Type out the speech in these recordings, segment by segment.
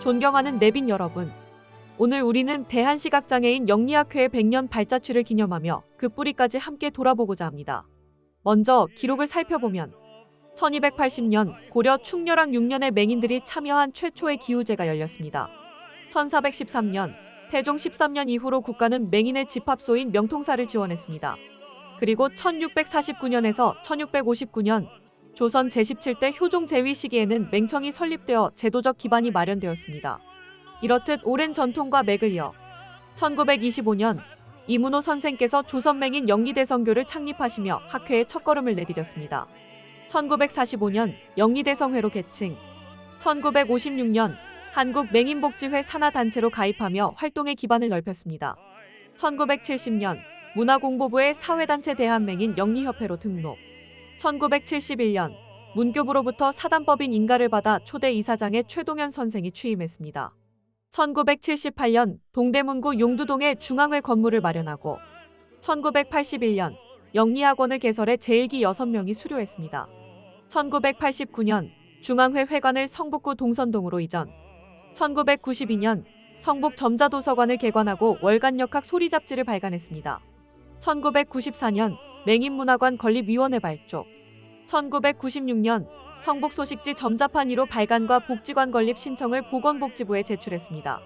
존경하는 내빈 여러분, 오늘 우리는 대한시각장애인 영리학회의 100년 발자취를 기념하며 그 뿌리까지 함께 돌아보고자 합니다. 먼저 기록을 살펴보면 1280년 고려 충렬왕 6년에 맹인들이 참여한 최초의 기우제가 열렸습니다. 1413년 태종 13년 이후로 국가는 맹인의 집합소인 명통사를 지원했습니다. 그리고 1649년에서 1659년 조선 제17대 효종 제위 시기에는 맹청이 설립되어 제도적 기반이 마련되었습니다. 이렇듯 오랜 전통과 맥을 이어 1925년 이문호 선생께서 조선맹인 영리대성교를 창립하시며 학회의 첫걸음을 내디뎠습니다. 1945년 영리대성회로 개칭, 1956년 한국맹인복지회 산하단체로 가입하며 활동의 기반을 넓혔습니다. 1970년 문화공보부의 사회단체 대한맹인 영리협회로 등록, 1971년 문교부로부터 사단법인 인가를 받아 초대 이사장에 최동현 선생이 취임했습니다. 1978년 동대문구 용두동에 중앙회 건물을 마련하고 1981년 영리학원을 개설해 제1기 6명이 수료했습니다. 1989년 중앙회 회관을 성북구 동선동으로 이전, 1992년 성북 점자도서관을 개관하고 월간역학 소리잡지를 발간했습니다. 1994년 맹인문화관 건립위원회 발족, 1996년 성북 소식지 점자판 1호 발간과 복지관 건립 신청을 보건복지부에 제출했습니다.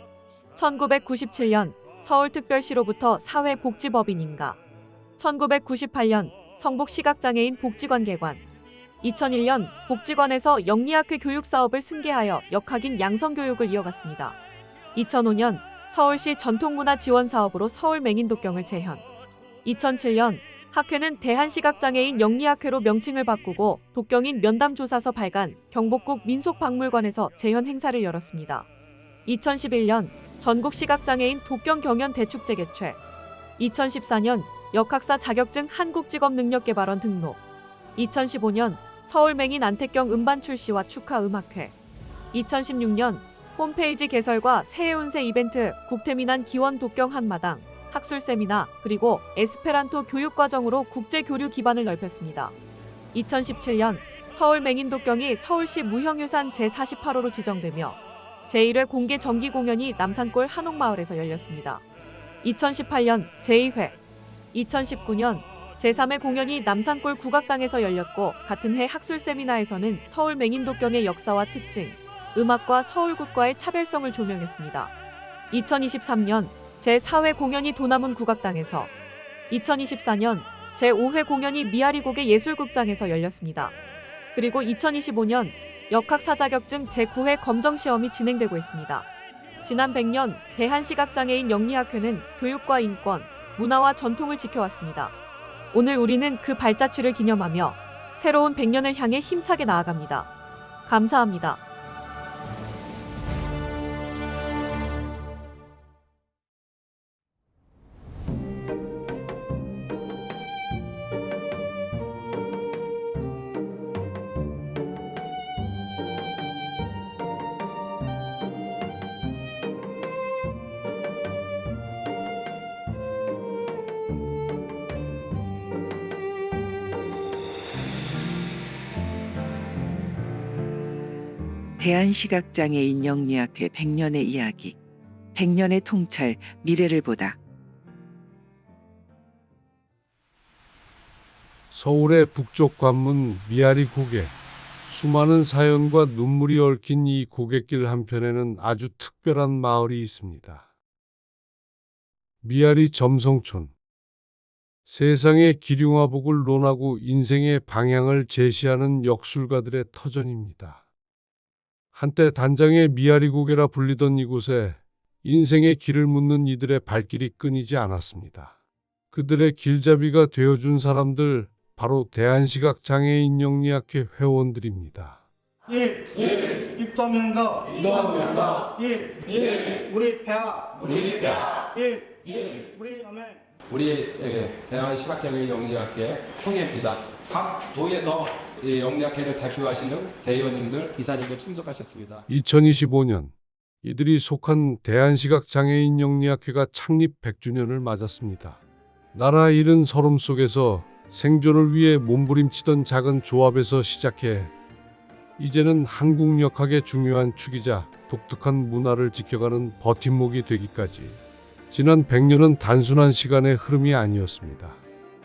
1997년 서울특별시로부터 사회복지법인 인가, 1998년 성북시각장애인 복지관 개관, 2001년 복지관에서 영리학회 교육사업을 승계하여 역학인 양성교육을 이어갔습니다. 2005년 서울시 전통문화지원사업으로 서울맹인독경을 재현, 2007년 학회는 대한시각장애인 영리학회로 명칭을 바꾸고 독경인 면담조사서 발간, 경복궁 민속박물관에서 재현 행사를 열었습니다. 2011년 전국시각장애인 독경 경연 대축제 개최, 2014년 역학사 자격증 한국직업능력개발원 등록, 2015년 서울맹인 안택경 음반 출시와 축하 음악회, 2016년 홈페이지 개설과 새해 운세 이벤트, 국태민안 기원 독경 한마당, 학술 세미나, 그리고 에스페란토 교육과정으로 국제교류 기반을 넓혔습니다. 2017년 서울맹인 독경이 서울시 무형유산 제48호로 지정되며 제1회 공개 정기 공연이 남산골 한옥마을에서 열렸습니다. 2018년 제2회, 2019년 제3회 공연이 남산골 국악당에서 열렸고 같은 해 학술 세미나에서는 서울맹인 독경의 역사와 특징, 음악과 서울굿과의 차별성을 조명했습니다. 2023년 제4회 공연이 도남문 국악당에서, 2024년 제5회 공연이 미아리곡의 예술극장에서 열렸습니다. 그리고 2025년 역학사 자격증 제9회 검정시험이 진행되고 있습니다. 지난 100년 대한시각장애인 영리학회는 교육과 인권, 문화와 전통을 지켜왔습니다. 오늘 우리는 그 발자취를 기념하며 새로운 100년을 향해 힘차게 나아갑니다. 감사합니다. 대한시각장애인 영리학회 100년의 이야기, 100년의 통찰, 미래를 보다. 서울의 북쪽 관문 미아리 고개. 수많은 사연과 눈물이 얽힌 이 고갯길 한편에는 아주 특별한 마을이 있습니다. 미아리 점성촌. 세상의 기륭화복을 논하고 인생의 방향을 제시하는 역술가들의 터전입니다. 한때 단장의 미아리 고개라 불리던 이곳에 인생의 길을 묻는 이들의 발길이 끊이지 않았습니다. 그들의 길잡이가 되어준 사람들, 바로 대한시각장애인 영리학회 회원들입니다. 입도면가 우리 폐하 우리 아멘. 우리 대한시각장애인 영리학회 총회입니다. 각 도에서 영리학회를 대표하시는 대의원님들, 이사님들 참석하셨습니다. 2025년 이들이 속한 대한시각장애인 영리학회가 창립 100주년을 맞았습니다. 나라 잃은 서름 속에서 생존을 위해 몸부림치던 작은 조합에서 시작해 이제는 한국 역학의 중요한 축이자 독특한 문화를 지켜가는 버팀목이 되기까지 지난 100년은 단순한 시간의 흐름이 아니었습니다.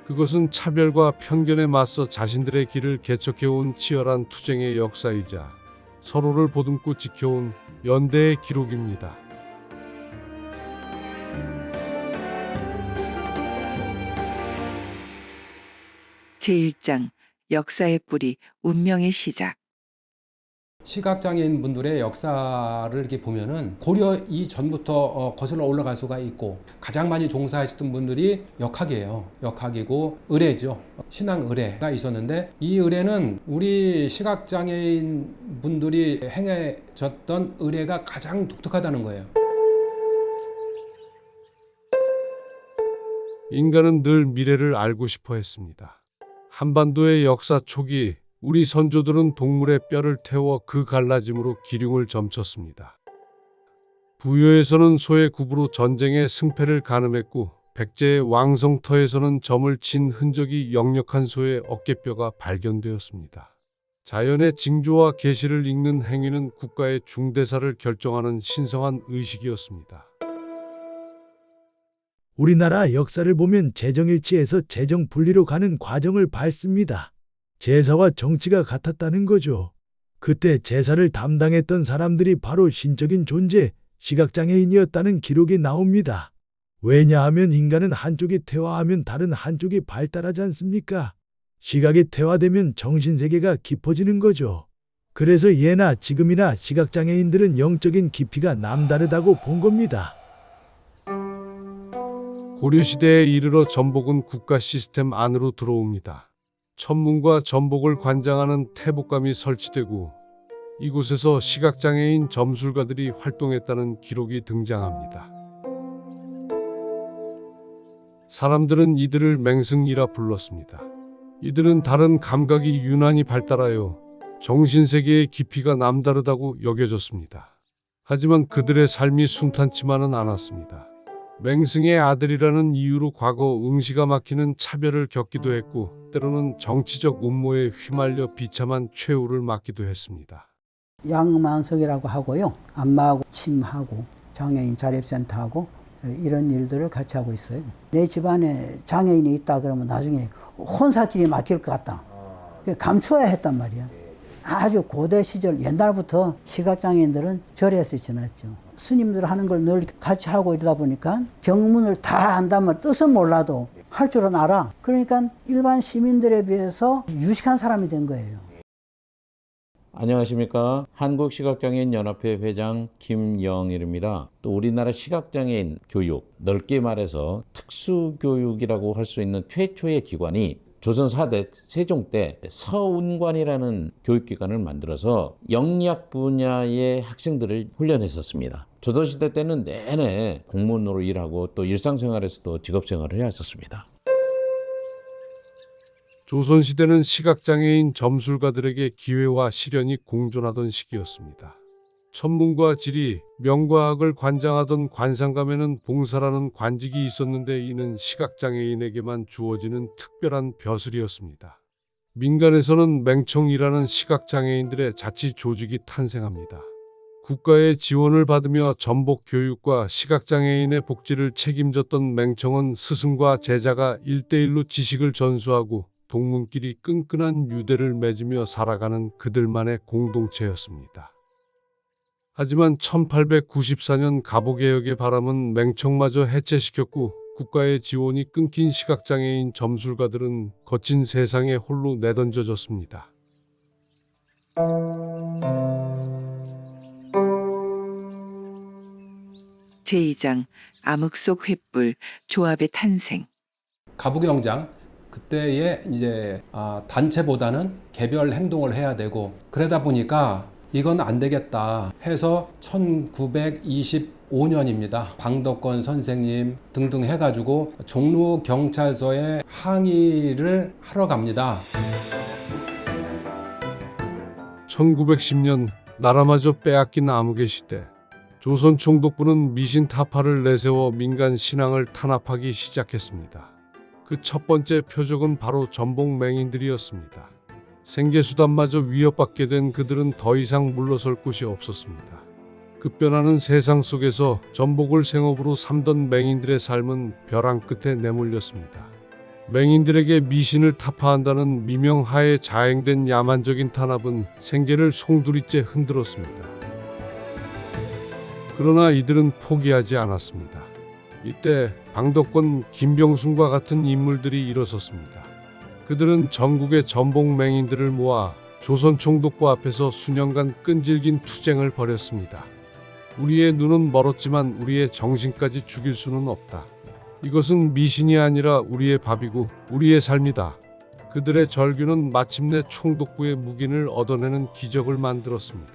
그것은 차별과 편견에 맞서 자신들의 길을 개척해온 치열한 투쟁의 역사이자 서로를 보듬고 지켜온 연대의 기록입니다. 제1장 역사의 뿌리, 운명의 시작. 시각장애인 분들의 역사를 이렇게 보면은 고려 이전부터 거슬러 올라갈 수가 있고, 가장 많이 종사하셨던 분들이 역학이에요. 역학이고 의례죠. 신앙 의례가 있었는데, 이 의례는 우리 시각장애인 분들이 행해졌던 의례가 가장 독특하다는 거예요. 인간은 늘 미래를 알고 싶어 했습니다. 한반도의 역사 초기 우리 선조들은 동물의 뼈를 태워 그 갈라짐으로 기륭을 점쳤습니다. 부여에서는 소의 굽으로 전쟁의 승패를 가늠했고, 백제의 왕성터에서는 점을 친 흔적이 역력한 소의 어깨뼈가 발견되었습니다. 자연의 징조와 계시를 읽는 행위는 국가의 중대사를 결정하는 신성한 의식이었습니다. 우리나라 역사를 보면 재정일치에서 재정분리로 가는 과정을 밟습니다. 제사와 정치가 같았다는 거죠. 그때 제사를 담당했던 사람들이 바로 신적인 존재, 시각장애인이었다는 기록이 나옵니다. 왜냐하면 인간은 한쪽이 퇴화하면 다른 한쪽이 발달하지 않습니까? 시각이 퇴화되면 정신세계가 깊어지는 거죠. 그래서 예나 지금이나 시각장애인들은 영적인 깊이가 남다르다고 본 겁니다. 고려시대에 이르러 전복은 국가 시스템 안으로 들어옵니다. 천문과 전복을 관장하는 태복감이 설치되고, 이곳에서 시각장애인 점술가들이 활동했다는 기록이 등장합니다. 사람들은 이들을 맹승이라 불렀습니다. 이들은 다른 감각이 유난히 발달하여 정신세계의 깊이가 남다르다고 여겨졌습니다. 하지만 그들의 삶이 순탄치만은 않았습니다. 맹승의 아들이라는 이유로 과거 응시가 막히는 차별을 겪기도 했고, 때로는 정치적 음모에 휘말려 비참한 최후를 맞기도 했습니다. 양만석이라고 하고요. 안마하고 침하고 장애인 자립센터하고 이런 일들을 같이 하고 있어요. 내 집안에 장애인이 있다 그러면 나중에 혼사길이 막힐 것 같다. 감추어야 했단 말이야. 아주 고대 시절 옛날부터 시각장애인들은 절에서 지냈죠. 스님들 하는 걸 늘 같이 하고 이러다 보니까 경문을 다 안다면 뜻은 몰라도 할 줄은 알아. 그러니까 일반 시민들에 비해서 유식한 사람이 된 거예요. 안녕하십니까. 한국시각장애인연합회 회장 김영일입니다. 또 우리나라 시각장애인 교육, 넓게 말해서 특수교육이라고 할 수 있는 최초의 기관이 조선 4대 세종 때 서운관이라는 교육기관을 만들어서 영리학 분야의 학생들을 훈련했었습니다. 조선시대 때는 내내 공무원으로 일하고 또 일상생활에서도 직업생활을 해왔었습니다. 조선시대는 시각장애인 점술가들에게 기회와 시련이 공존하던 시기였습니다. 천문과 지리, 명과학을 관장하던 관상감에는 봉사라는 관직이 있었는데, 이는 시각장애인에게만 주어지는 특별한 벼슬이었습니다. 민간에서는 맹청이라는 시각장애인들의 자치 조직이 탄생합니다. 국가의 지원을 받으며 전복 교육과 시각장애인의 복지를 책임졌던 맹청은 스승과 제자가 1대1로 지식을 전수하고 동문끼리 끈끈한 유대를 맺으며 살아가는 그들만의 공동체였습니다. 하지만 1894년 갑오개혁의 바람은 맹청마저 해체시켰고, 국가의 지원이 끊긴 시각장애인 점술가들은 거친 세상에 홀로 내던져졌습니다. 제2장 암흑 속 횃불, 조합의 탄생. 가부경장 그때의 이제 단체보다는 개별 행동을 해야 되고, 그러다 보니까 이건 안 되겠다 해서 1925년입니다. 방덕권 선생님 등등 해가지고 종로 경찰서에 항의를 하러 갑니다. 1910년 나라마저 빼앗긴 암흑의 시대. 조선 총독부는 미신 타파를 내세워 민간 신앙을 탄압하기 시작했습니다. 그 첫 번째 표적은 바로 전복 맹인들이었습니다. 생계수단마저 위협받게 된 그들은 더 이상 물러설 곳이 없었습니다. 급변하는 세상 속에서 전복을 생업으로 삼던 맹인들의 삶은 벼랑 끝에 내몰렸습니다. 맹인들에게 미신을 타파한다는 미명하에 자행된 야만적인 탄압은 생계를 송두리째 흔들었습니다. 그러나 이들은 포기하지 않았습니다. 이때 방덕권, 김병순과 같은 인물들이 일어섰습니다. 그들은 전국의 전복 맹인들을 모아 조선 총독부 앞에서 수년간 끈질긴 투쟁을 벌였습니다. 우리의 눈은 멀었지만 우리의 정신까지 죽일 수는 없다. 이것은 미신이 아니라 우리의 밥이고 우리의 삶이다. 그들의 절규는 마침내 총독부의 묵인을 얻어내는 기적을 만들었습니다.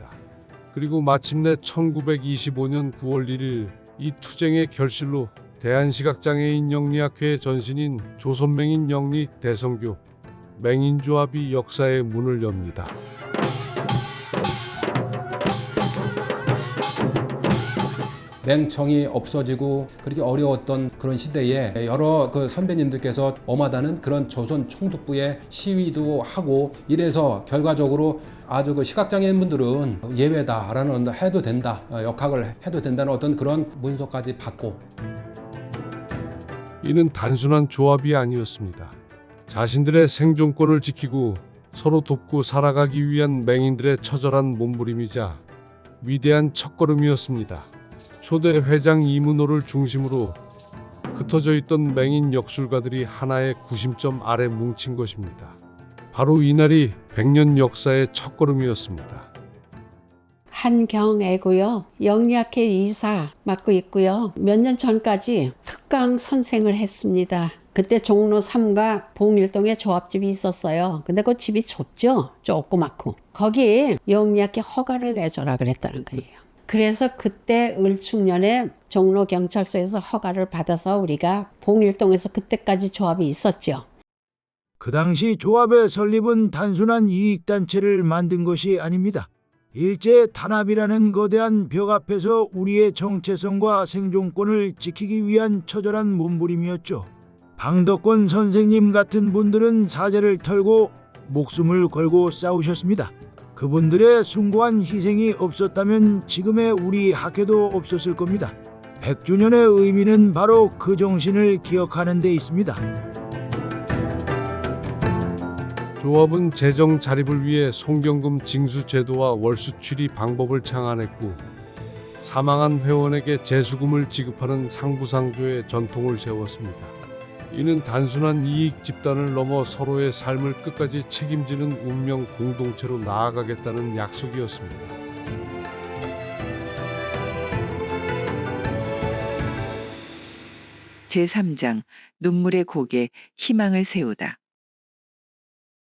그리고 마침내 1925년 9월 1일 이 투쟁의 결실로 대한시각장애인 영리학회의 전신인 조선맹인 영리 대성교 맹인조합이 역사의 문을 엽니다. 맹청이 없어지고 그렇게 어려웠던 그런 시대에 여러 그 선배님들께서 엄하다는 그런 조선 총독부의 시위도 하고 이래서 결과적으로 아주 그 시각장애인분들은 예외다라는 해도 된다, 역학을 해도 된다는 어떤 그런 문서까지 받고. 이는 단순한 조합이 아니었습니다. 자신들의 생존권을 지키고 서로 돕고 살아가기 위한 맹인들의 처절한 몸부림이자 위대한 첫걸음이었습니다. 초대 회장 이문호를 중심으로 흩어져 있던 맹인 역술가들이 하나의 구심점 아래 뭉친 것입니다. 바로 이날이 100년 역사의 첫걸음이었습니다. 한경애고요. 영리학회 이사 맡고 있고요. 몇 년 전까지 특강 선생을 했습니다. 그때 종로 3가 봉일동에 조합집이 있었어요. 근데 그 집이 좁죠? 조그맣고. 거기 영리학회 허가를 내줘라 그랬다는 거예요. 그래서 그때 을충년에 종로경찰서에서 허가를 받아서 우리가 봉일동에서 그때까지 조합이 있었죠. 그 당시 조합의 설립은 단순한 이익단체를 만든 것이 아닙니다. 일제 탄압이라는 거대한 벽 앞에서 우리의 정체성과 생존권을 지키기 위한 처절한 몸부림이었죠. 방덕권 선생님 같은 분들은 사제를 털고 목숨을 걸고 싸우셨습니다. 그분들의 숭고한 희생이 없었다면 지금의 우리 학회도 없었을 겁니다. 100주년의 의미는 바로 그 정신을 기억하는 데 있습니다. 조합은 재정 자립을 위해 송경금 징수 제도와 월수 취리 방법을 창안했고 사망한 회원에게 재수금을 지급하는 상부상조의 전통을 세웠습니다. 이는 단순한 이익 집단을 넘어 서로의 삶을 끝까지 책임지는 운명 공동체로 나아가겠다는 약속이었습니다. 제3장 눈물의 곡에 희망을 세우다.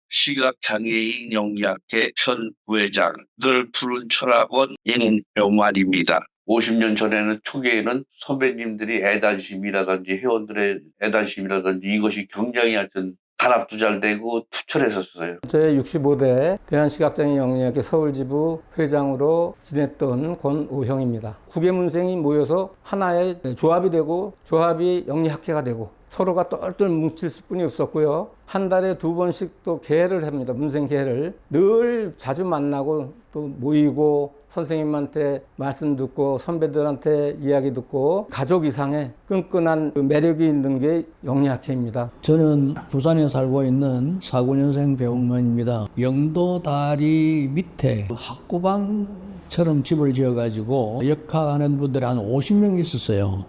시각장애인 영리학회 현 부회장, 늘 푸른 철학원 인병환입니다. 50년 전에는 초기에는 선배님들이 애단심이라든지 회원들의 애단심이라든지 이것이 굉장히 하여튼 단합도 잘 되고 투철했었어요. 제65대 대한시각장애인 영리학회 서울지부 회장으로 지냈던 권우형입니다. 국외문생이 모여서 하나의 조합이 되고 조합이 영리학회가 되고 서로가 똘똘 뭉칠 수뿐이 없었고요. 한 달에 2번씩 또 개회를 합니다. 문생 개회를. 늘 자주 만나고 또 모이고 선생님한테 말씀 듣고 선배들한테 이야기 듣고 가족 이상의 끈끈한 매력이 있는 게 영리학회입니다. 저는 부산에 살고 있는 49년생 배웅만입니다. 영도 다리 밑에 학구방처럼 집을 지어가지고 역학하는 분들이 한 50명 있었어요.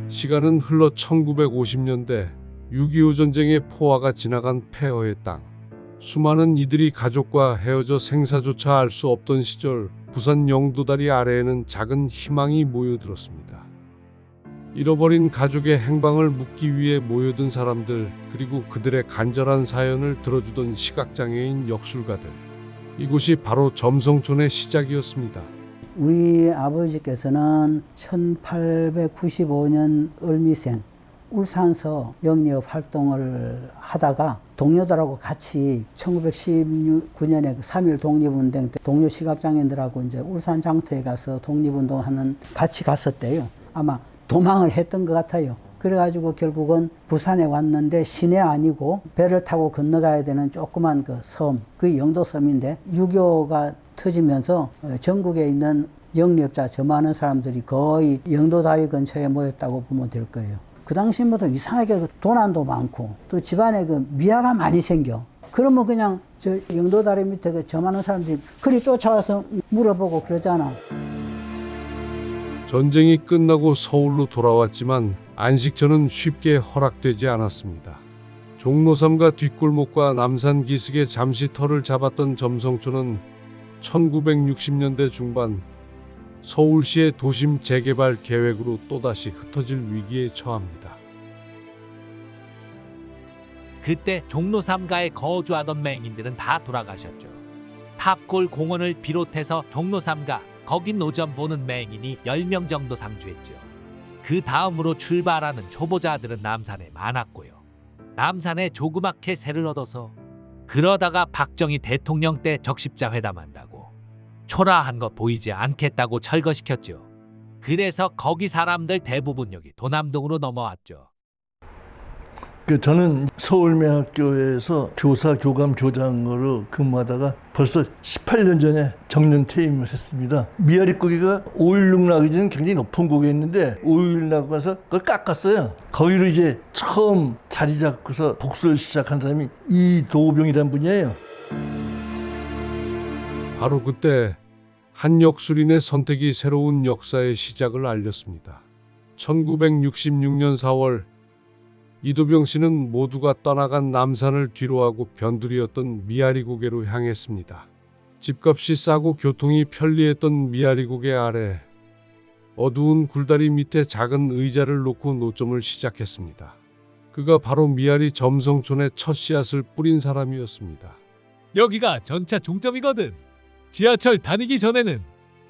시간은 흘러 1950년대 6.25 전쟁의 포화가 지나간 폐허의 땅. 수많은 이들이 가족과 헤어져 생사조차 알 수 없던 시절 부산 영도다리 아래에는 작은 희망이 모여들었습니다. 잃어버린 가족의 행방을 묻기 위해 모여든 사람들, 그리고 그들의 간절한 사연을 들어주던 시각장애인 역술가들. 이곳이 바로 점성촌의 시작이었습니다. 우리 아버지께서는 1895년 을미생 울산서 영리업 활동을 하다가 동료들하고 같이 1919년에 3.1 독립운동 때 동료 시각장애인들하고 이제 울산 장터에 가서 독립운동하는 같이 갔었대요. 아마 도망을 했던 것 같아요. 그래가지고 결국은 부산에 왔는데 시내 아니고 배를 타고 건너가야 되는 조그만 그 섬, 그 영도섬인데 6.25가 터지면서 전국에 있는 영리업자 저 많은 사람들이 거의 영도다리 근처에 모였다고 보면 될 거예요. 그 당시부터 이상하게 도난도 많고 또 집안에 그 미아가 많이 생겨. 그러면 그냥 저 영도다리 밑에 그 저 많은 사람들이 그리 쫓아와서 물어보고 그러잖아. 전쟁이 끝나고 서울로 돌아왔지만 안식처는 쉽게 허락되지 않았습니다. 종로삼가 뒷골목과 남산 기슭에 잠시 터를 잡았던 점성촌은 1960년대 중반 서울시의 도심 재개발 계획으로 또다시 흩어질 위기에 처합니다. 그때 종로 3가에 거주하던 맹인들은 다 돌아가셨죠. 탑골 공원을 비롯해서 종로 3가 거기 노점 보는 맹인이 10명 정도 상주했죠. 그 다음으로 출발하는 초보자들은 남산에 많았고요. 남산에 조그맣게 세를 얻어서 그러다가 박정희 대통령 때 적십자 회담한다고 초라한 거 보이지 않겠다고 철거시켰죠. 그래서 거기 사람들 대부분 여기 도남동으로 넘어왔죠. 저는 서울맹학교에서 교사 교감 교장으로 근무하다가 벌써 18년 전에 정년 퇴임을 했습니다. 미아리 고개가 516 나기 전에 굉장히 높은 고개였는데 516 나고 나서 그걸 깎았어요. 거기로 이제 처음 자리 잡고서 복수를 시작한 사람이 이도병이라는 분이에요. 바로 그때 한 역술인의 선택이 새로운 역사의 시작을 알렸습니다. 1966년 4월 이도병 씨는 모두가 떠나간 남산을 뒤로하고 변두리였던 미아리 고개로 향했습니다. 집값이 싸고 교통이 편리했던 미아리 고개 아래 어두운 굴다리 밑에 작은 의자를 놓고 노점을 시작했습니다. 그가 바로 미아리 점성촌의 첫 씨앗을 뿌린 사람이었습니다. 여기가 전차 종점이거든. 지하철 다니기 전에는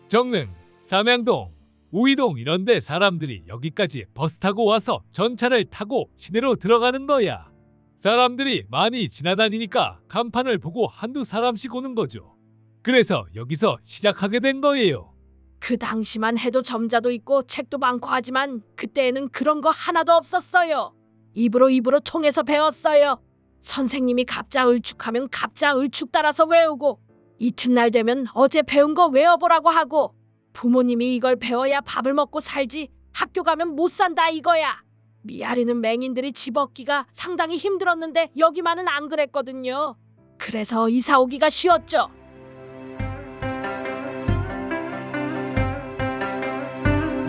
정릉, 삼양동, 우이동 이런데 사람들이 여기까지 버스 타고 와서 전차를 타고 시내로 들어가는 거야. 사람들이 많이 지나다니니까 간판을 보고 한두 사람씩 오는 거죠. 그래서 여기서 시작하게 된 거예요. 그 당시만 해도 점자도 있고 책도 많고 하지만 그때에는 그런 거 하나도 없었어요. 입으로 통해서 배웠어요. 선생님이 갑자 을축하면 갑자 을축 따라서 외우고 이튿날 되면 어제 배운 거 외워보라고 하고 부모님이 이걸 배워야 밥을 먹고 살지 학교 가면 못 산다 이거야. 미아리는 맹인들이 집 얻기가 상당히 힘들었는데 여기만은 안 그랬거든요. 그래서 이사 오기가 쉬웠죠.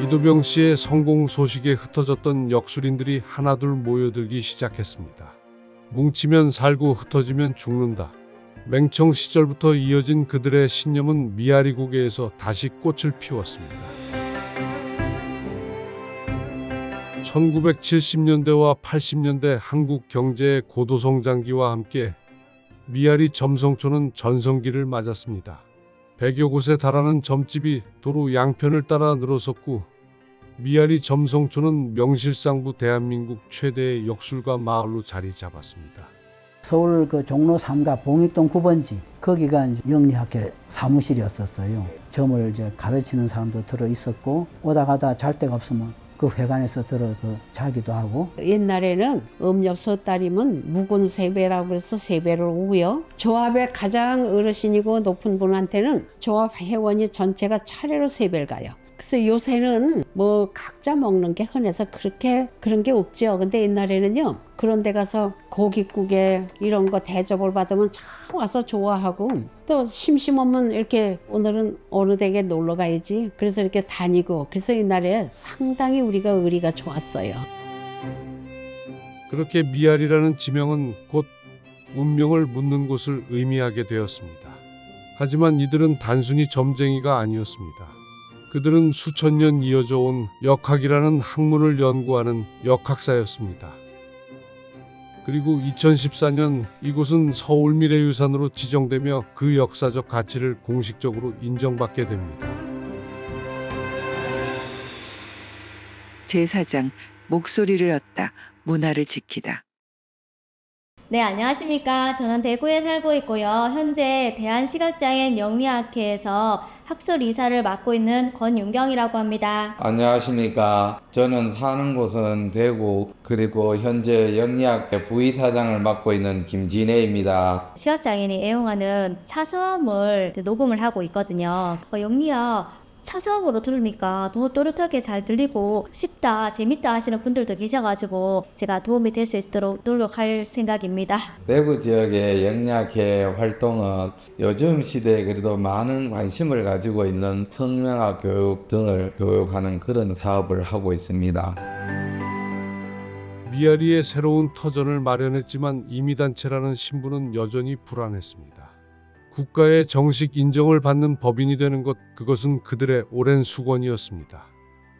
이도병 씨의 성공 소식에 흩어졌던 역술인들이 하나둘 모여들기 시작했습니다. 뭉치면 살고 흩어지면 죽는다. 맹청 시절부터 이어진 그들의 신념은 미아리 고개에서 다시 꽃을 피웠습니다. 1970년대와 80년대 한국 경제의 고도성장기와 함께 미아리 점성촌은 전성기를 맞았습니다. 100여 곳에 달하는 점집이 도로 양편을 따라 늘어섰고 미아리 점성촌은 명실상부 대한민국 최대의 역술가 마을로 자리 잡았습니다. 서울 그 종로 3가 봉익동 9번지 거기가 이제 영리학회 사무실이었었어요. 점을 이제 가르치는 사람도 들어 있었고 오다 가다 잘 데가 없으면 그 회관에서 들어 자기도 하고. 옛날에는 음력 섣달이면 묵은 세배라고 해서 세배를 오고요. 조합의 가장 어르신이고 높은 분한테는 조합 회원이 전체가 차례로 세배를 가요. 그래서 요새는 뭐 각자 먹는 게 흔해서 그런 게 없죠. 근데 옛날에는요, 그런 데 가서 고깃국에 이런 거 대접을 받으면 참 와서 좋아하고 또 심심하면 이렇게 오늘은 어느 댁에 놀러 가야지. 그래서 이렇게 다니고 그래서 옛날에 상당히 우리가 의리가 좋았어요. 그렇게 미아리라는 지명은 곧 운명을 묻는 곳을 의미하게 되었습니다. 하지만 이들은 단순히 점쟁이가 아니었습니다. 그들은 수천 년 이어져 온 역학이라는 학문을 연구하는 역학사였습니다. 그리고 2014년 이곳은 서울미래유산으로 지정되며 그 역사적 가치를 공식적으로 인정받게 됩니다. 제4장 목소리를 얻다. 문화를 지키다. 네, 안녕하십니까. 저는 대구에 살고 있고요. 현재 대한시각장애인 영리학회에서 학술 이사를 맡고 있는 권윤경이라고 합니다. 안녕하십니까. 저는 사는 곳은 대구, 그리고 현재 영리학회 부의사장을 맡고 있는 김진혜입니다. 시각장애인이 애용하는 차서음을 녹음을 하고 있거든요. 영리학 차서음으로 들으니까 더 또렷하게 잘 들리고 쉽다, 재밌다 하시는 분들도 계셔가지고 제가 도움이 될 수 있도록 노력할 생각입니다. 대구 지역의 영리학회 활동은 요즘 시대에 그래도 많은 관심을 가지고 있는 성명학 교육 등을 교육하는 그런 사업을 하고 있습니다. 미아리의 새로운 터전을 마련했지만 임의단체라는 신분은 여전히 불안했습니다. 국가의 정식 인정을 받는 법인이 되는 것, 그것은 그들의 오랜 수건이었습니다.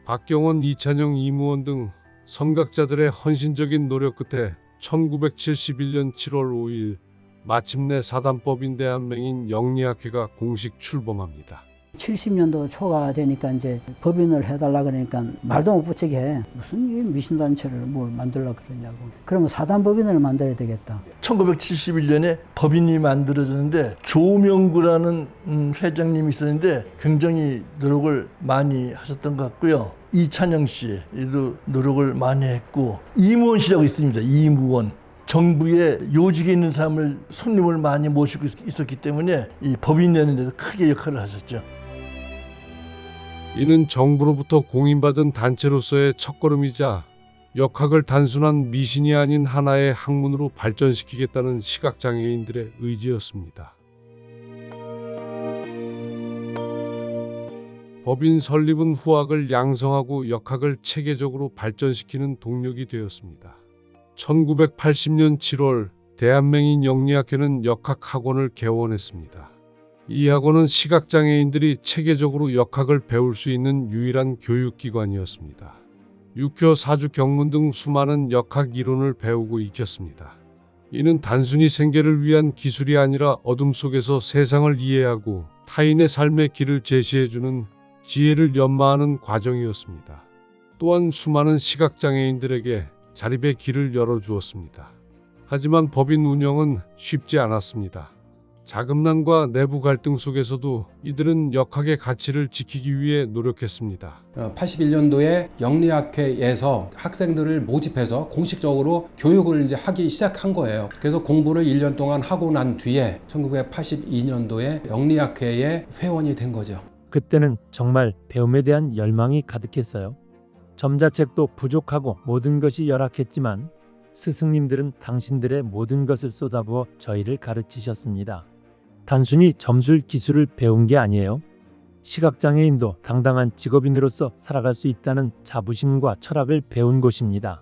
박경원, 이찬영, 이무원 등 선각자들의 헌신적인 노력 끝에 1971년 7월 5일 마침내 사단법인 대한맹인 영리학회가 공식 출범합니다. 70년도 초가 되니까 이제 법인을 해달라 그러니까 말도 못 붙이게 해. 무슨 이 미신단체를 뭘 만들려고 그러냐고. 그러면 사단법인을 만들어야 되겠다. 1971년에 법인이 만들어졌는데 조명구라는 회장님이 있었는데 굉장히 노력을 많이 하셨던 것 같고요. 이찬영 씨도 노력을 많이 했고, 이무원 씨라고 있습니다. 이무원. 정부의 요직에 있는 사람을 손님을 많이 모시고 있었기 때문에 이 법인 내는 데도 크게 역할을 하셨죠. 이는 정부로부터 공인받은 단체로서의 첫걸음이자 역학을 단순한 미신이 아닌 하나의 학문으로 발전시키겠다는 시각장애인들의 의지였습니다. 법인 설립은 후학을 양성하고 역학을 체계적으로 발전시키는 동력이 되었습니다. 1980년 7월 대한맹인 영리학회는 역학학원을 개원했습니다. 이 학원은 시각장애인들이 체계적으로 역학을 배울 수 있는 유일한 교육기관이었습니다. 육효, 사주, 경문 등 수많은 역학 이론을 배우고 익혔습니다. 이는 단순히 생계를 위한 기술이 아니라 어둠 속에서 세상을 이해하고 타인의 삶의 길을 제시해주는 지혜를 연마하는 과정이었습니다. 또한 수많은 시각장애인들에게 자립의 길을 열어주었습니다. 하지만 법인 운영은 쉽지 않았습니다. 자금난과 내부 갈등 속에서도 이들은 역학의 가치를 지키기 위해 노력했습니다. 81년도에 영리학회에서 학생들을 모집해서 공식적으로 교육을 이제 하기 시작한 거예요. 그래서 공부를 1년 동안 하고 난 뒤에 1982년도에 영리학회의 회원이 된 거죠. 그때는 정말 배움에 대한 열망이 가득했어요. 점자책도 부족하고 모든 것이 열악했지만 스승님들은 당신들의 모든 것을 쏟아부어 저희를 가르치셨습니다. 단순히 점술 기술을 배운 게 아니에요. 시각장애인도 당당한 직업인으로서 살아갈 수 있다는 자부심과 철학을 배운 곳입니다.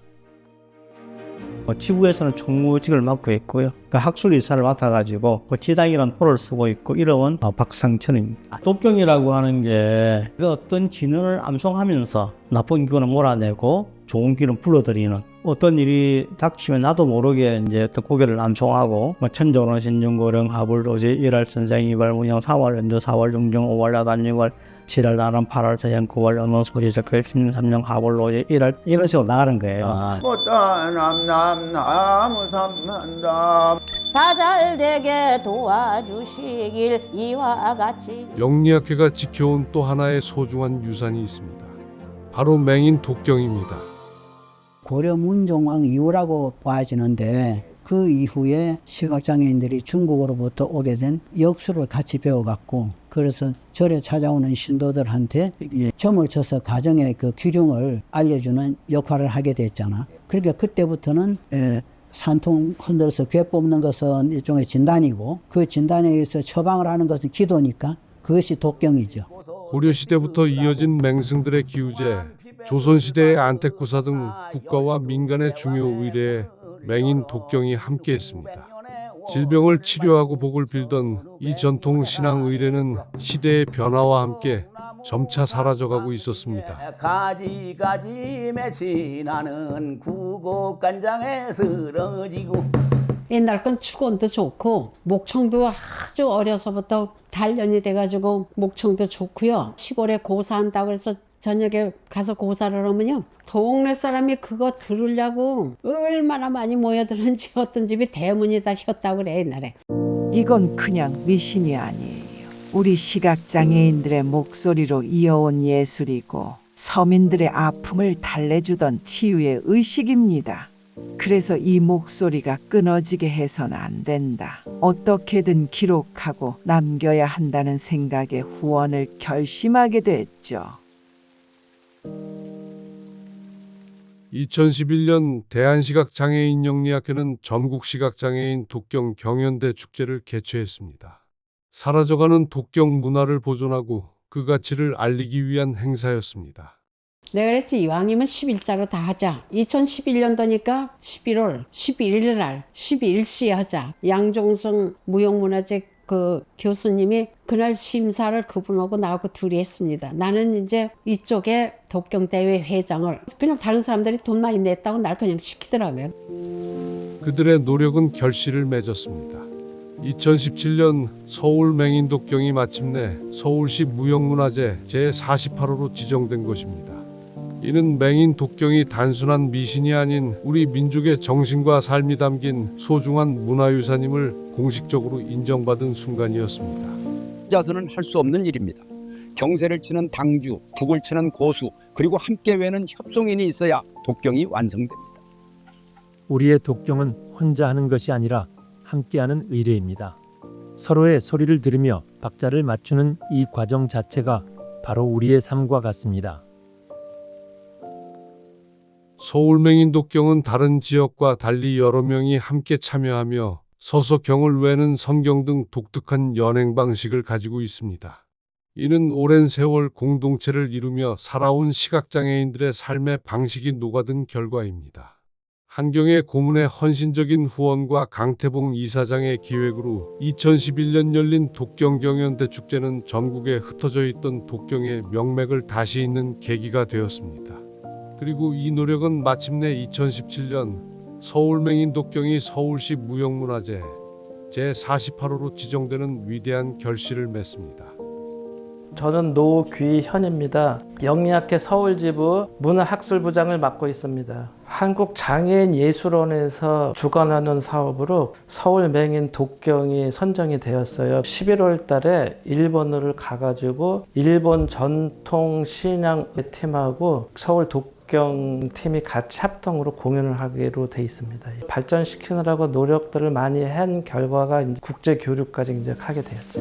지부에서는 총무직을 맡고 있고요. 학술 이사를 맡아가지고 지당이라는 호를 쓰고 있고, 이름은 박상천입니다. 독경이라고 하는 게 어떤 진언을 암송하면서 나쁜 기운을 몰아내고 좋은 기운을 불러들이는, 어떤 일이 닥치면 나도 모르게 이제 어떤 고개를 암송하고, 천정원 신중고령 하불로지 1월 선생이발 운영 4월 연두 4월 중중 5월 야단 6월 7월 나름 8월 서현 9월 어느 소리적글 13년 하불로지 1월 이런 식으로 나가는 거예요. 다 잘되게 도와주시길 이와 같이. 영리학회가 지켜온 또 하나의 소중한 유산이 있습니다. 바로 맹인 독경입니다. 고려 문종왕 이후라고 봐지는데, 그 이후에 시각장애인들이 중국으로부터 오게 된 역수를 같이 배워갖고, 그래서 절에 찾아오는 신도들한테 점을 쳐서 가정의 그 기륭을 알려주는 역할을 하게 됐잖아. 그러니까 그때부터는 산통 흔들어서 괴 뽑는 것은 일종의 진단이고, 그 진단에 의해서 처방을 하는 것은 기도니까 그것이 독경이죠. 고려시대부터 이어진 맹승들의 기우제, 조선시대의 안택구사 등 국가와 민간의 중요 의례에 맹인 독경이 함께했습니다. 질병을 치료하고 복을 빌던 이 전통 신앙 의례는 시대의 변화와 함께 점차 사라져가고 있었습니다. 가지가지 맺이 나는 구곡간장에 쓰러지고. 옛날 건 축원도 좋고 목청도 아주 어려서부터 단련이 돼가지고 목청도 좋고요. 시골에 고사한다고 해서 저녁에 가서 고사를 하면요, 동네 사람이 그거 들으려고 얼마나 많이 모여드는지 어떤 집이 대문이 다 셨다고 그래 옛날에. 이건 그냥 미신이 아니에요. 우리 시각장애인들의 목소리로 이어온 예술이고 서민들의 아픔을 달래주던 치유의 의식입니다. 그래서 이 목소리가 끊어지게 해서는 안 된다. 어떻게든 기록하고 남겨야 한다는 생각에 후원을 결심하게 됐죠. 2011년 대한시각장애인 영리학회는 전국시각장애인 독경 경연대 축제를 개최했습니다. 사라져가는 독경 문화를 보존하고 그 가치를 알리기 위한 행사였습니다. 내가 그랬지 이왕이면 10일자로 다 하자. 2011년도니까 11월 11일 날 12일시에 하자. 양종성 무형문화재 그 교수님이 그날 심사를 그분하고 나하고 둘이 했습니다. 나는 이제 이쪽에 독경대회 회장을 그냥 다른 사람들이 돈 많이 냈다고 날 그냥 시키더라고요. 그들의 노력은 결실을 맺었습니다. 2017년 서울 맹인 독경이 마침내 서울시 무형문화재 제48호로 지정된 것입니다. 이는 맹인 독경이 단순한 미신이 아닌 우리 민족의 정신과 삶이 담긴 소중한 문화유산임을 공식적으로 인정받은 순간이었습니다. 혼자서는 할 수 없는 일입니다. 경세를 치는 당주, 북을 치는 고수, 그리고 함께 외는 협송인이 있어야 독경이 완성됩니다. 우리의 독경은 혼자 하는 것이 아니라 함께하는 의례입니다. 서로의 소리를 들으며 박자를 맞추는 이 과정 자체가 바로 우리의 삶과 같습니다. 서울 맹인 독경은 다른 지역과 달리 여러 명이 함께 참여하며 서서 경을 외는 성경 등 독특한 연행 방식을 가지고 있습니다. 이는 오랜 세월 공동체를 이루며 살아온 시각장애인들의 삶의 방식이 녹아든 결과입니다. 한경의 고문의 헌신적인 후원과 강태봉 이사장의 기획으로 2011년 열린 독경 경연대 축제는 전국에 흩어져 있던 독경의 명맥을 다시 잇는 계기가 되었습니다. 그리고 이 노력은 마침내 2017년 서울 맹인 독경이 서울시 무형문화재 제48호로 지정되는 위대한 결실을 맺습니다. 저는 노귀현입니다. 영리학회 서울지부 문화학술부장을 맡고 있습니다. 한국장애인예술원에서 주관하는 사업으로 서울 맹인 독경이 선정이 되었어요. 11월 달에 일본을 가가지고 일본 전통 신앙 팀하고 서울 독경 팀이 같이 합동으로 공연을 하기로 돼 있습니다. 발전시키느라고 노력들을 많이 한 결과가 이제 국제 교류까지 이제 하게 되었죠.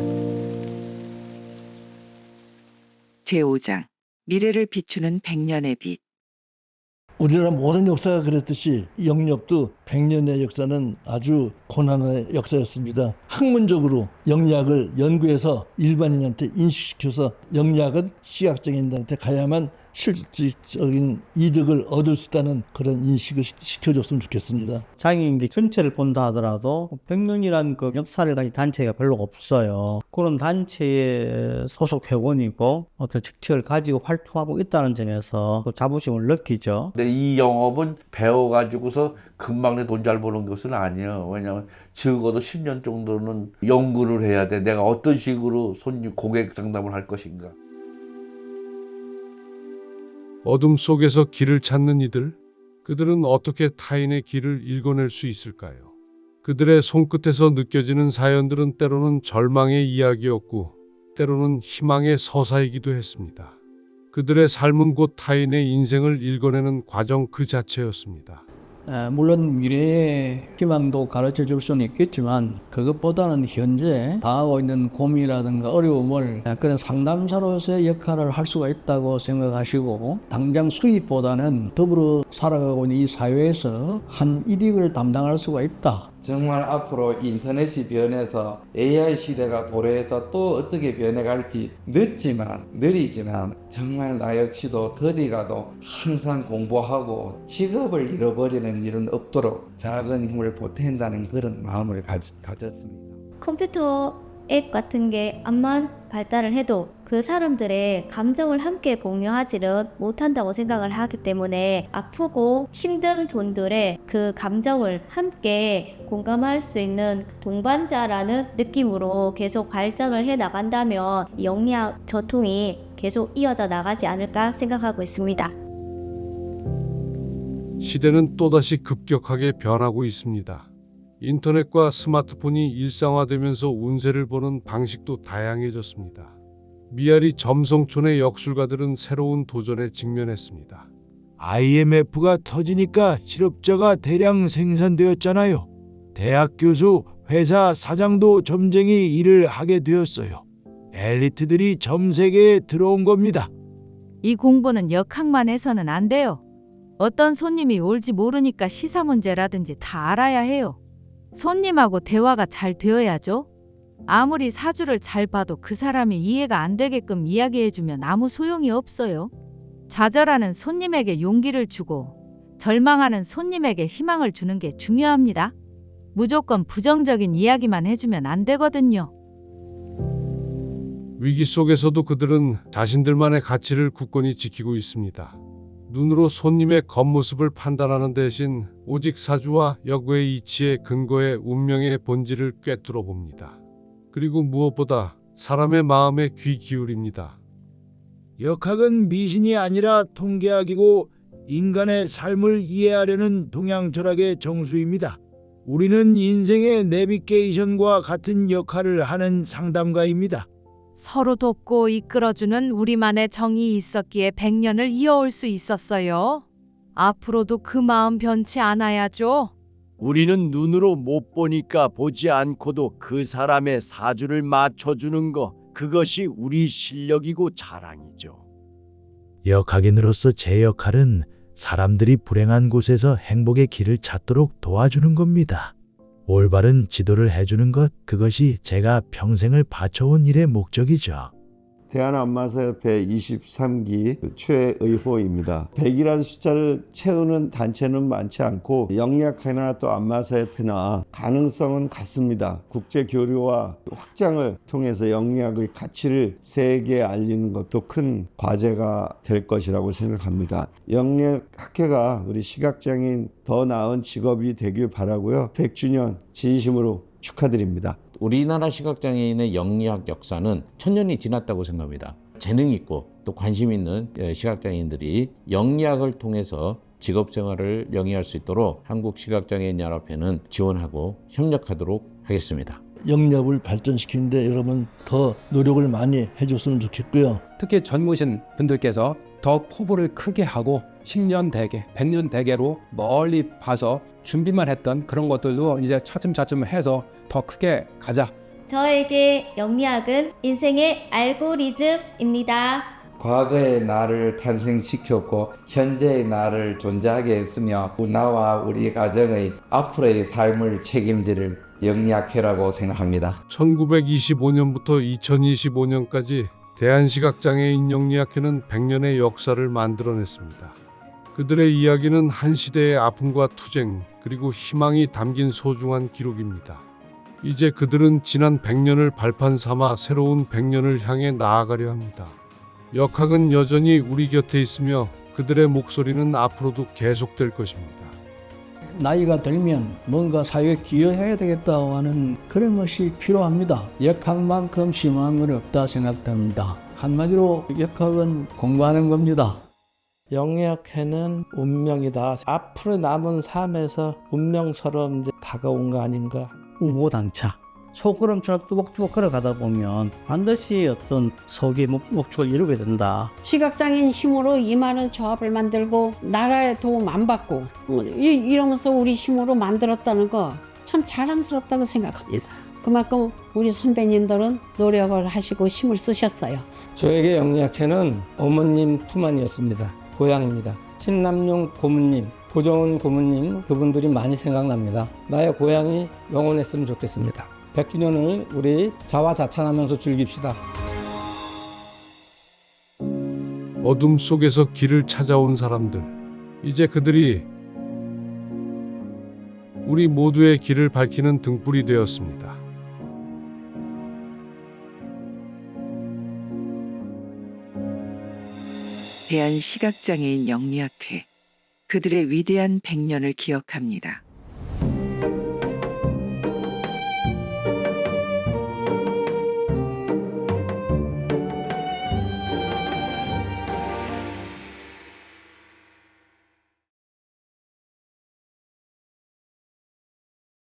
제5장 미래를 비추는 100년의 빛. 우리나라 모든 역사가 그랬듯이 영리학도 100년의 역사는 아주 고난의 역사였습니다. 학문적으로 영리학을 연구해서 일반인한테 인식시켜서 영리학은 시각장애인들한테 가야만 실질적인 이득을 얻을 수 있다는 그런 인식을 시켜줬으면 좋겠습니다. 장애인들 전체를 본다 하더라도 100년이라는 그 역사를 가진 단체가 별로 없어요. 그런 단체의 소속 회원이고 어떤 직책을 가지고 활동하고 있다는 점에서 그 자부심을 느끼죠. 근데 이 영업은 배워가지고서 금방 내 돈 잘 버는 것은 아니에요. 왜냐하면 적어도 10년 정도는 연구를 해야 돼. 내가 어떤 식으로 손님 고객 상담을 할 것인가. 어둠 속에서 길을 찾는 이들, 그들은 어떻게 타인의 길을 읽어낼 수 있을까요? 그들의 손끝에서 느껴지는 사연들은 때로는 절망의 이야기였고 때로는 희망의 서사이기도 했습니다. 그들의 삶은 곧 타인의 인생을 읽어내는 과정 그 자체였습니다. 물론 미래의 희망도 가르쳐 줄 수는 있겠지만 그것보다는 현재 당하고 있는 고민이라든가 어려움을 그런 상담사로서의 역할을 할 수가 있다고 생각하시고 당장 수입보다는 더불어 살아가고 있는 이 사회에서 한 일익을 담당할 수가 있다. 정말 앞으로 인터넷이 변해서 AI 시대가 도래해서 또 어떻게 변해갈지 늦지만 느리지만 정말 나 역시도 더디 가도 항상 공부하고 직업을 잃어버리는 일은 없도록 작은 힘을 보탠다는 그런 마음을 가졌습니다. 컴퓨터 앱 같은 게 암만 발달을 해도 그 사람들의 감정을 함께 공유하지는 못한다고 생각을 하기 때문에 아프고 힘든 분들의 그 감정을 함께 공감할 수 있는 동반자라는 느낌으로 계속 발전을 해 나간다면 영리학 전통이 계속 이어져 나가지 않을까 생각하고 있습니다. 시대는 또다시 급격하게 변하고 있습니다. 인터넷과 스마트폰이 일상화되면서 운세를 보는 방식도 다양해졌습니다. 미아리 점성촌의 역술가들은 새로운 도전에 직면했습니다. IMF가 터지니까 실업자가 대량 생산되었잖아요. 대학 교수, 회사 사장도 점쟁이 일을 하게 되었어요. 엘리트들이 점세계에 들어온 겁니다. 이 공부는 역학만 해서는 안 돼요. 어떤 손님이 올지 모르니까 시사 문제라든지 다 알아야 해요. 손님하고 대화가 잘 되어야죠. 아무리 사주를 잘 봐도 그 사람이 이해가 안 되게끔 이야기해주면 아무 소용이 없어요. 좌절하는 손님에게 용기를 주고 절망하는 손님에게 희망을 주는 게 중요합니다. 무조건 부정적인 이야기만 해주면 안 되거든요. 위기 속에서도 그들은 자신들만의 가치를 굳건히 지키고 있습니다. 눈으로 손님의 겉모습을 판단하는 대신 오직 사주와 역의 이치의 근거에 운명의 본질을 꿰뚫어 봅니다. 그리고 무엇보다 사람의 마음에 귀 기울입니다. 역학은 미신이 아니라 통계학이고 인간의 삶을 이해하려는 동양 철학의 정수입니다. 우리는 인생의 내비게이션과 같은 역할을 하는 상담가입니다. 서로 돕고 이끌어주는 우리만의 정이 있었기에 100년을 이어올 수 있었어요. 앞으로도 그 마음 변치 않아야죠. 우리는 눈으로 못 보니까 보지 않고도 그 사람의 사주를 맞춰주는 거, 그것이 우리 실력이고 자랑이죠. 역학인으로서 제 역할은 사람들이 불행한 곳에서 행복의 길을 찾도록 도와주는 겁니다. 올바른 지도를 해주는 것, 그것이 제가 평생을 바쳐온 일의 목적이죠. 대한안마사협회 23기 최의호입니다. 100이라는 숫자를 채우는 단체는 많지 않고 영리학회나 또 안마사협회나 가능성은 같습니다. 국제 교류와 확장을 통해서 영리학의 가치를 세계에 알리는 것도 큰 과제가 될 것이라고 생각합니다. 영리학회가 우리 시각장애인 더 나은 직업이 되길 바라고요. 100주년 진심으로 축하드립니다. 우리나라 시각장애인의 영리학 역사는 1000년이 지났다고 생각합니다. 재능 있고 또 관심 있는 시각장애인들이 영리학을 통해서 직업생활을 영위할 수 있도록 한국시각장애인연합회는 지원하고 협력하도록 하겠습니다. 영리학을 발전시키는데 여러분 더 노력을 많이 해줬으면 좋겠고요. 특히 젊으신 분들께서 더 포부를 크게 하고 10년 대계, 100년 대계로 멀리 봐서 준비만 했던 그런 것들도 이제 차츰차츰 해서 더 크게 가자. 저에게 영리학은 인생의 알고리즘입니다. 과거의 나를 탄생시켰고 현재의 나를 존재하게 했으며 나와 우리 가정의 앞으로의 삶을 책임질 영리학회라고 생각합니다. 1925년부터 2025년까지 대한시각장애인 영리학회는 100년의 역사를 만들어냈습니다. 그들의 이야기는 한 시대의 아픔과 투쟁 그리고 희망이 담긴 소중한 기록입니다. 이제 그들은 지난 100년을 발판 삼아 새로운 100년을 향해 나아가려 합니다. 역학은 여전히 우리 곁에 있으며 그들의 목소리는 앞으로도 계속될 것입니다. 나이가 들면 뭔가 사회에 기여해야 되겠다고 하는 그런 것이 필요합니다. 역학만큼 심한 건 없다 생각됩니다. 한마디로 역학은 공부하는 겁니다. 영리학회는 운명이다. 앞으로 남은 삶에서 운명처럼 이제 다가온 거 아닌가. 우보당차. 소구름처럼 뚜벅뚜벅 걸어가다 보면 반드시 어떤 소기의 목적을 이루게 된다. 시각장애인 힘으로 이 많은 조합을 만들고 나라의 도움 안 받고 이러면서 우리 힘으로 만들었다는 거 참 자랑스럽다고 생각합니다. 그만큼 우리 선배님들은 노력을 하시고 힘을 쓰셨어요. 저에게 영리학회는 어머님 품 안이었습니다. 고향입니다. 신남용 고모님, 고정은 고모님, 그분들이 많이 생각납니다. 나의 고향이 영원했으면 좋겠습니다. 100주년을 우리 자화자찬하면서 즐깁시다. 어둠 속에서 길을 찾아온 사람들, 이제 그들이 우리 모두의 길을 밝히는 등불이 되었습니다. 대한시각장애인 영리학회, 그들의 위대한 100년을 기억합니다.